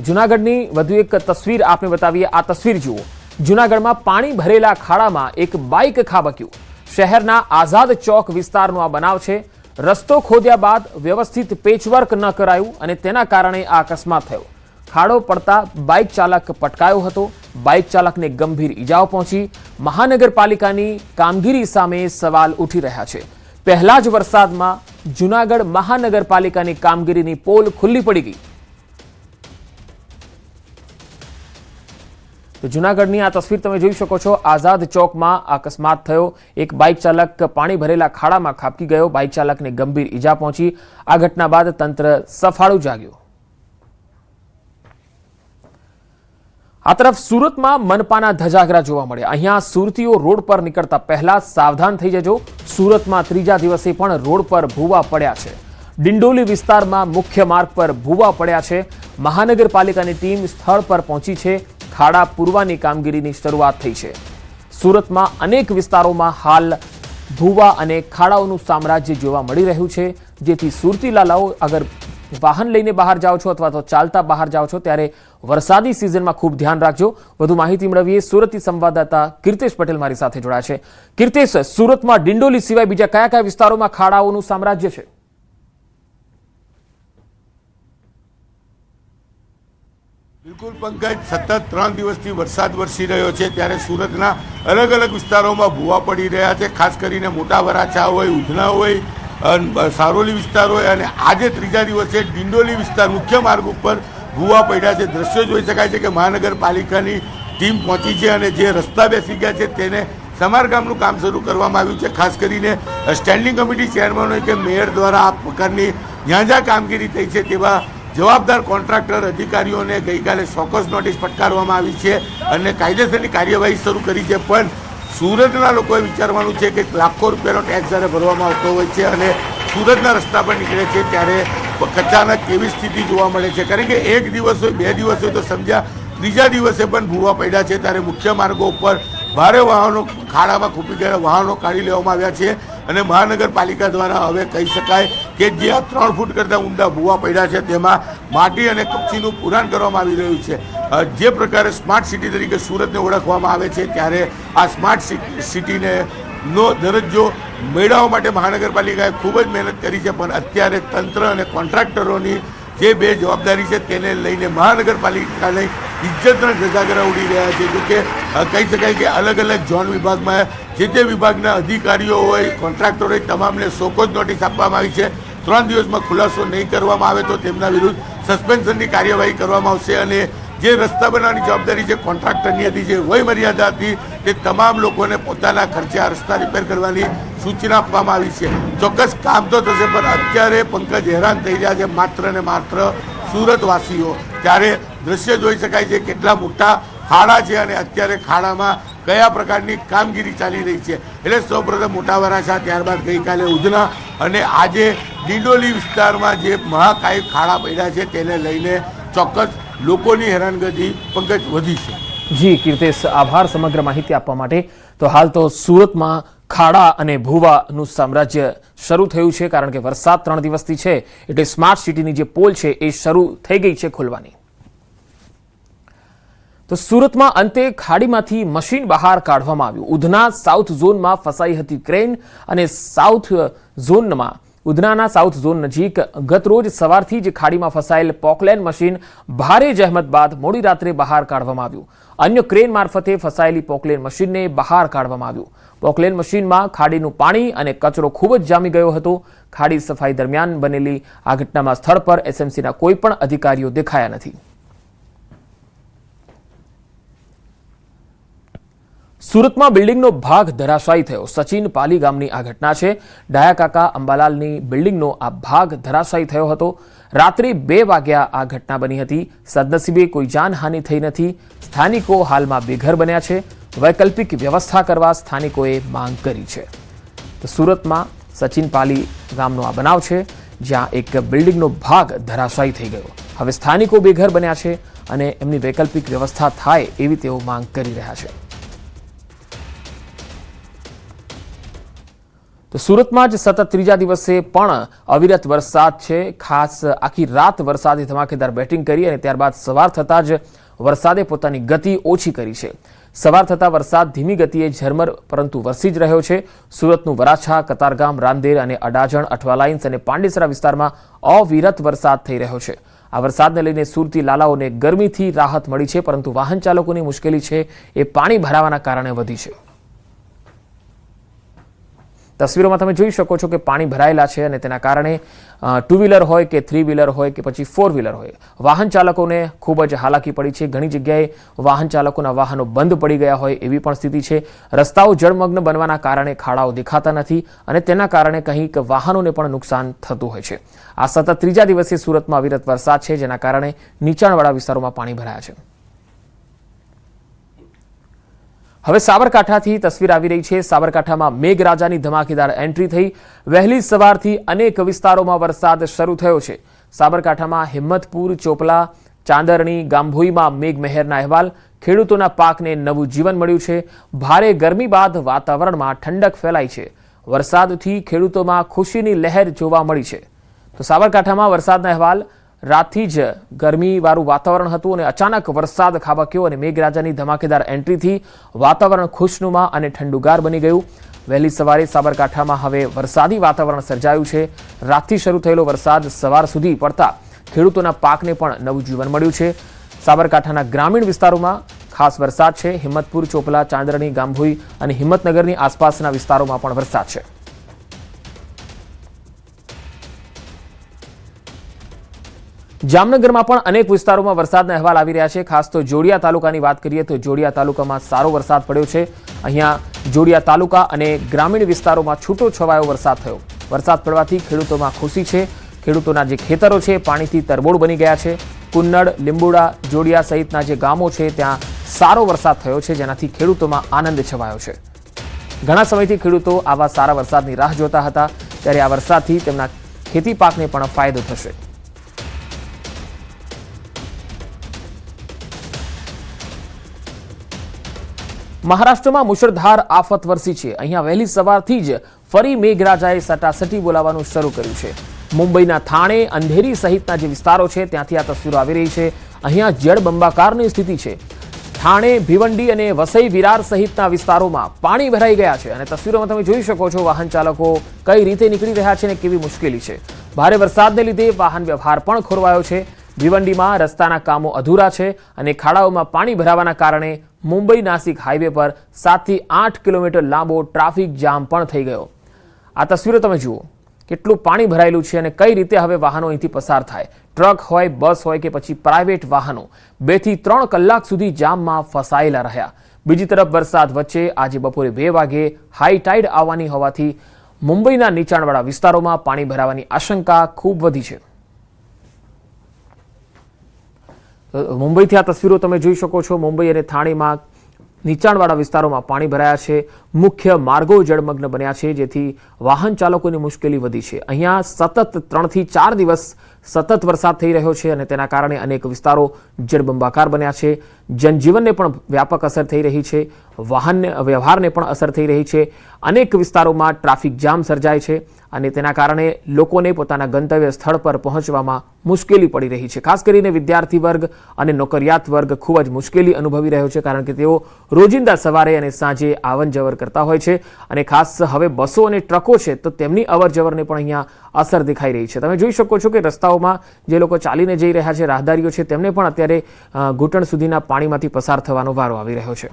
જૂનાગઢની વધુ એક તસવીર આપને બતાવીએ। આ તસવીર જુઓ। જૂનાગઢમાં પાણી ભરેલા ખાડામાં એક બાઇક ખાબક્યું। શહેરના આઝાદ ચોક વિસ્તારનો આ બનાવ છે। રસ્તો ખોદ્યા બાદ વ્યવસ્થિત પેચવર્ક ન કરાયું અને તેના કારણે આ અકસ્માત થયો। ખાડો પડતા બાઇક ચાલક પટકાયો હતો। બાઇક ચાલકને ગંભીર ઈજાઓ પહોંચી। મહાનગરપાલિકાની કામગીરી સામે સવાલ ઉઠી રહ્યા છે। પહેલા જ વરસાદમાં જૂનાગઢ મહાનગરપાલિકાની કામગીરીની પોલ ખુલ્લી પડી ગઈ। તો જૂનાગઢની આ તસવીર તમે જોઈ શકો છો। આઝાદ ચોકમાં અકસ્માત થયો। એક બાઇક ચાલક પાણી ભરેલા ખાડામાં ખાબકી ગયો। બાઇક ચાલકને ગંભીર ઈજા પહોંચી। આ ઘટના બાદ તંત્ર સફાળું જાગ્યું। આ તરફ સુરતમાં મનપાના ધજાગરા જોવા મળ્યા। અહીંયા સુરતીઓ રોડ પર નીકળતા પહેલા સાવધાન થઈ જજો। સુરતમાં ત્રીજા દિવસે પણ રોડ પર ભૂવા પડ્યા છે। ડિંડોલી વિસ્તારમાં મુખ્ય માર્ગ પર ભૂવા પડ્યા છે। મહાનગરપાલિકાની ટીમ સ્થળ પર પહોંચી છે। ખાડા પૂરવાની કામગીરીની શરૂઆત થઈ છે। સુરતમાં અનેક વિસ્તારોમાં હાલ ભૂવા અને ખાડાઓનું સામ્રાજ્ય જોવા મળી રહ્યું છે, જેથી સુરતી લાલાઓ અગર વાહન લઈને બહાર જાઓ છો અથવા તો ચાલતા બહાર જાઓ છો ત્યારે વરસાદી સિઝનમાં ખૂબ ધ્યાન રાખજો। વધુ માહિતી મેળવીએ। સુરતથી સંવાદદાતા કીર્તેશ પટેલ મારી સાથે જોડાયા છે। કીર્તેશ, સુરતમાં ડિંડોલી સિવાય બીજા કયા કયા વિસ્તારોમાં ખાડાઓનું સામ્રાજ્ય છે? બિલકુલ પંકજ, સતત 3 દિવસથી વરસાદ વરસી રહ્યો છે ત્યારે સુરતના અલગ અલગ વિસ્તારોમાં ભૂવા પડી રહ્યા છે। ખાસ કરીને મોટા વરાછા હોય, ઉધના હોય, સારોલી વિસ્તાર હોય અને આજે ત્રીજા દિવસે ડિંડોલી વિસ્તાર મુખ્ય માર્ગ ઉપર ભૂવા પડ્યા છે। દ્રશ્યો જોઈ શકાય છે કે મહાનગરપાલિકાની ટીમ પહોંચી છે અને જે રસ્તા બેસી ગયા છે તેને સમારકામનું કામ શરૂ કરવામાં આવ્યું છે। ખાસ કરીને સ્ટેન્ડિંગ કમિટી ચેરમેન હોય કે મેયર દ્વારા આ પ્રકારની જ્યાં જ્યાં કામગીરી થઈ છે તેવા જવાબદાર કોન્ટ્રાક્ટર અધિકારીઓને ગઈકાલે ચોક્કસ નોટિસ ફટકારવામાં આવી છે અને કાયદેસરની કાર્યવાહી શરૂ કરી છે। પણ સુરતના લોકોએ વિચારવાનું છે કે લાખો રૂપિયાનો ટેક્સ જ્યારે ભરવામાં આવતો હોય છે અને સુરતના રસ્તા પર નીકળે છે ત્યારે અચાનક કેવી સ્થિતિ જોવા મળે છે। કારણ કે એક દિવસ હોય, 2 દિવસ હોય તો સમજ્યા, ત્રીજા દિવસે પણ ભૂવા પડ્યા છે ત્યારે મુખ્ય માર્ગો ઉપર ભારે વાહનો ખાડામાં ખૂપી ગયેલા વાહનો કાઢી લેવામાં આવ્યા છે અને મહાનગરપાલિકા દ્વારા હવે કહી શકાય કે જે આ 3 ફૂટ કરતાં ઊંડા ભૂવા પડ્યા છે તેમાં માટી અને કપચીનું પુરાણ કરવામાં આવી રહ્યું છે। જે પ્રકારે સ્માર્ટ સિટી તરીકે સુરતને ઓળખવામાં આવે છે ત્યારે આ સ્માર્ટ સિટીને નો દરજ્જો મેળવવા માટે મહાનગરપાલિકાએ ખૂબ જ મહેનત કરી છે। પણ અત્યારે તંત્ર અને કોન્ટ્રાક્ટરોની જે બે જવાબદારી છે તેને લઈને મહાનગરપાલિકાને ઇજ્જતના ધજાગરા ઉડી રહ્યા છે। જો કે કહી શકાય કે અલગ અલગ ઝોન વિભાગમાં જે તે વિભાગના અધિકારીઓ હોય, કોન્ટ્રાક્ટર હોય, તમામને સોકોજ નોટિસ આપવામાં આવી છે। 3 દિવસમાં ખુલાસો નહીં કરવામાં આવે તો તેમના વિરુદ્ધ સસ્પેન્શનની કાર્યવાહી કરવામાં આવશે અને જે રસ્તા બનાવવાની જવાબદારી જે કોન્ટ્રાક્ટરની હતી, જે વય મર્યાદા હતી, તે તમામ લોકોને પોતાના ખર્ચે આ રસ્તા રિપેર કરવાની સૂચના આપવામાં આવી છે। ચોક્કસ કામ તો થશે પણ અત્યારે પંકજ હેરાન થઈ રહ્યા છે માત્ર ને માત્ર સુરતવાસીઓ। ત્યારે દ્રશ્ય જોઈ શકાય છે કેટલા મોટા ખાડા છે અને અત્યારે ખાડામાં કયા પ્રકારની કામગીરી ચાલી રહી છે। એટલે સૌપ્રથમ મોટા વરાછા, ત્યારબાદ ગઈકાલે ઉધના અને આજે ડિંડોલી વિસ્તારમાં જે મહાકાય ખાડા પડ્યા છે તેને લઈને ચોક્કસ લોકોની હેરાનગતિ પંકજ વધી છે। જી કીર્તેશ, આભાર સમગ્ર માહિતી આપવા માટે। તો હાલ તો સુરતમાં ખાડા અને ભૂવાનું સામ્રાજ્ય શરૂ થયું છે કારણ કે વરસાદ 3 દિવસથી છે એટલે સ્માર્ટ સિટીની જે પોલ છે એ શરૂ થઈ ગઈ છે ખોલવાની। તો સુરતમાં અંતે ખાડીમાંથી મશીન બહાર કાઢવામાં આવ્યું। ઉધના સાઉથ ઝોનમાં ફસાઈ હતી ક્રેન અને ઉધનાના સાઉથ ઝોન નજીક ગતરોજ સવારથી જ ખાડીમાં ફસાયેલ પોકલેન મશીન ભારે જહેમત બાદ મોડી રાત્રે બહાર કાઢવામાં આવ્યું। અન્ય ક્રેન મારફતે ફસાયેલી પોકલેન મશીનને બહાર કાઢવામાં આવ્યું। પોકલેન મશીનમાં ખાડીનું પાણી અને કચરો ખૂબ જ જામી ગયો હતો। ખાડી સફાઈ દરમિયાન બનેલી આ ઘટનામાં સ્થળ પર એસએમસીના કોઈ પણ અધિકારીઓ દેખાયા નથી। સુરતમાં બિલ્ડિંગનો ભાગ ધરાશાયી થયો। સચિન પાલી ગામની આ ઘટના છે। ડાયાકાકા અંબાલાલની બિલ્ડિંગનો આ ભાગ ધરાશાયી થયો હતો। રાત્રે 2 વાગ્યા આ ઘટના બની હતી। સદનસીબે કોઈ જાનહાનિ થઈ નથી। સ્થાનિકો હાલમાં બેઘર બન્યા છે। વૈકલ્પિક વ્યવસ્થા કરવા સ્થાનિકોએ માંગ કરી છે। તો સુરતમાં સચિન પાલી ગામનો આ બનાવ છે જ્યાં એક બિલ્ડિંગનો ભાગ ધરાશાયી થઈ ગયો। હવે સ્થાનિકો બેઘર બન્યા છે અને એમની વૈકલ્પિક વ્યવસ્થા થાય એવી તેઓ માંગ કરી રહ્યા છે। તો સુરતમાં જ સતત ત્રીજા દિવસે પણ અવિરત વરસાદ છે. ખાસ આખી રાત વરસાદે ધમાકેદાર બેટિંગ કરી અને ત્યારબાદ સવાર થતાં જ વરસાદે પોતાની ગતિ ઓછી કરી છે. સવાર થતાં વરસાદ ધીમી ગતિએ ઝરમર પરંતુ વરસી જ રહ્યો છે. સુરતનું વરાછા, કતારગામ, રાંદેર અને અડાજણ, અઠવાલાઇન્સ અને પાંડેસરા વિસ્તારમાં અવિરત વરસાદ થઈ રહ્યો છે. આ વરસાદને લઈને સુરતી લાલાઓને ગરમીથી રાહત મળી છે, પરંતુ વાહન ચાલકોની મુશ્કેલી છે એ પાણી ભરાવાના કારણે વધી છે. તસવીરોમાં તમે જોઈ શકો છો કે પાણી ભરાયેલા છે અને તેના કારણે ટુ વ્હીલર હોય કે થ્રી વ્હીલર હોય કે પછી ફોર વ્હીલર હોય, વાહન ચાલકોને ખૂબ જ હાલાકી પડી છે. ઘણી જગ્યાએ વાહન ચાલકોના વાહનો બંધ પડી ગયા હોય એવી પણ સ્થિતિ છે. રસ્તાઓ જળમગ્ન બનવાના કારણે ખાડાઓ દેખાતા નથી અને તેના કારણે કંઈક વાહનોને પણ નુકસાન થતું હોય છે. આ સતત ત્રીજા દિવસે સુરતમાં અવિરત વરસાદ છે, જેના કારણે નીચાણવાળા વિસ્તારોમાં પાણી ભરાયા છે. હવે સાબરકાંઠાથી તસવીર આવી રહી છે. સાબરકાંઠામાં મેઘરાજાની ધમાકેદાર એન્ટ્રી થઈ. વહેલી સવારથી અનેક વિસ્તારોમાં વરસાદ શરૂ થયો છે. સાબરકાંઠામાં હિંમતપુર, ચોપલા, ચાંદરણી, ગામભોઈમાં મેઘમહેરના અહેવાલ. ખેડૂતોના પાકને નવું જીવન મળ્યું છે. ભારે ગરમી બાદ વાતાવરણમાં ઠંડક ફેલાઈ છે. વરસાદથી ખેડૂતોમાં ખુશીની લહેર જોવા મળી છે. તો સાબરકાંઠામાં વરસાદના અહેવાલ. રાતથી જ ગરમીવાળું વાતાવરણ હતું અને અચાનક વરસાદ ખાબક્યો અને મેઘરાજાની ધમાકેદાર એન્ટ્રીથી વાતાવરણ ખુશનુમા અને ઠંડુગાર બની ગયું. વહેલી સવારે સાબરકાંઠામાં હવે વરસાદી વાતાવરણ સર્જાયું છે. રાતથી શરૂ થયેલો વરસાદ સવાર સુધી પડતા ખેડૂતોના પાકને પણ નવું જીવન મળ્યું છે. સાબરકાંઠાના ગ્રામીણ વિસ્તારોમાં ખાસ વરસાદ છે. હિંમતપુર, ચોપલા, ચાંદરણી, ગામભોઈ અને હિંમતનગરની આસપાસના વિસ્તારોમાં પણ વરસાદ છે. જામનગરમાં પણ અનેક વિસ્તારોમાં વરસાદના અહેવાલ આવી રહ્યા છે. ખાસ તો જોડિયા તાલુકાની વાત કરીએ તો જોડિયા તાલુકામાં સારો વરસાદ પડ્યો છે. અહીંયા જોડિયા તાલુકા અને ગ્રામીણ વિસ્તારોમાં છૂટો છવાયો વરસાદ થયો. વરસાદ પડવાથી ખેડૂતોમાં ખુશી છે. ખેડૂતોના જે ખેતરો છે પાણીથી તરબોળ બની ગયા છે. કુન્નડ, લીંબુડા, જોડિયા સહિતના જે ગામો છે ત્યાં સારો વરસાદ થયો છે, જેનાથી ખેડૂતોમાં આનંદ છવાયો છે. ઘણા સમયથી ખેડૂતો આવા સારા વરસાદની રાહ જોતા હતા, ત્યારે આ વરસાદથી તેમના ખેતી પાકને પણ ફાયદો થશે. મહારાષ્ટ્રમાં મુશળધાર આફત વરસી છે. અહીંયા વહેલી સવારથી જ ફરી મેઘરાજાએ સટાસટી બોલાવવાનું શરૂ કર્યું છે. મુંબઈના થાણે, અંધેરી સહિતના જે વિસ્તારો છે ત્યાંથી આ તસવીરો આવી રહી છે. અહીંયા જળબંબાકારની સ્થિતિ છે. થાણે, ભિવંડી અને વસઈ વિરાર સહિતના વિસ્તારોમાં પાણી ભરાઈ ગયા છે અને તસવીરોમાં તમે જોઈ શકો છો વાહન ચાલકો કઈ રીતે નીકળી રહ્યા છે અને કેવી મુશ્કેલી છે. ભારે વરસાદને લીધે વાહન વ્યવહાર પણ ખોરવાયો છે. ભિવંડીમાં રસ્તાના કામો અધૂરા છે અને ખાડાઓમાં પાણી ભરાવાના કારણે મુંબઈ નાસિક હાઈવે પર 7 થી 8 કિલોમીટર લાંબો ટ્રાફિક જામ પણ થઈ ગયો. આ તસવીરો તમે જુઓ, કેટલું પાણી ભરાયેલું છે અને કઈ રીતે હવે વાહનો અહીંથી પસાર થાય. ટ્રક હોય, બસ હોય કે પછી પ્રાઇવેટ વાહનો 2 થી 3 કલાક સુધી જામમાં ફસાયેલા રહ્યા. બીજી તરફ વરસાદ વચ્ચે આજે બપોરે 2 વાગે હાઈ ટાઈડ આવવાની હોવાથી મુંબઈના નીચાણવાળા વિસ્તારોમાં પાણી ભરાવાની આશંકા ખૂબ વધી છે. મુંબઈથી આ તસવીરો તમે જોઈ શકો છો. મુંબઈ અને થાણેમાં નીચાણવાળા વિસ્તારોમાં પાણી ભરાયા છે. મુખ્ય માર્ગો જળમગ્ન બન્યા છે, જેથી વાહન ચાલકોની મુશ્કેલી વધી છે. અહીંયા સતત 3 થી 4 દિવસ સતત વરસાદ થઈ રહ્યો છે અને તેના કારણે અનેક વિસ્તારો જળબંબાકાર બન્યા છે. જનજીવનને પણ વ્યાપક અસર થઈ રહી છે. વાહન વ્યવહારને પણ અસર થઈ રહી છે. અનેક વિસ્તારોમાં ટ્રાફિક જામ સર્જાય છે અને તેના કારણે લોકોને પોતાના ગંતવ્ય સ્થળ પર પહોંચવામાં મુશ્કેલી પડી રહી છે. ખાસ કરીને વિદ્યાર્થી વર્ગ અને નોકરિયાત વર્ગ ખૂબ જ મુશ્કેલી અનુભવી રહ્યો છે, કારણ કે તેઓ રોજિંદા સવારે અને સાંજે આવન જવર કરતા હોય છે અને ખાસ હવે બસો અને ટ્રકો છે તો તેમની અવર જવરને પણ અહીંયા અસર દેખાઈ રહી છે. તમે જોઈ શકો છો કે રસ્તાઓમાં જે લોકો ચાલીને જઈ રહ્યા છે, રાહદારીઓ છે, તેમને પણ અત્યારે ઘૂંટણ સુધીના પાણીમાંથી પસાર થવાનો વારો આવી રહ્યો છે.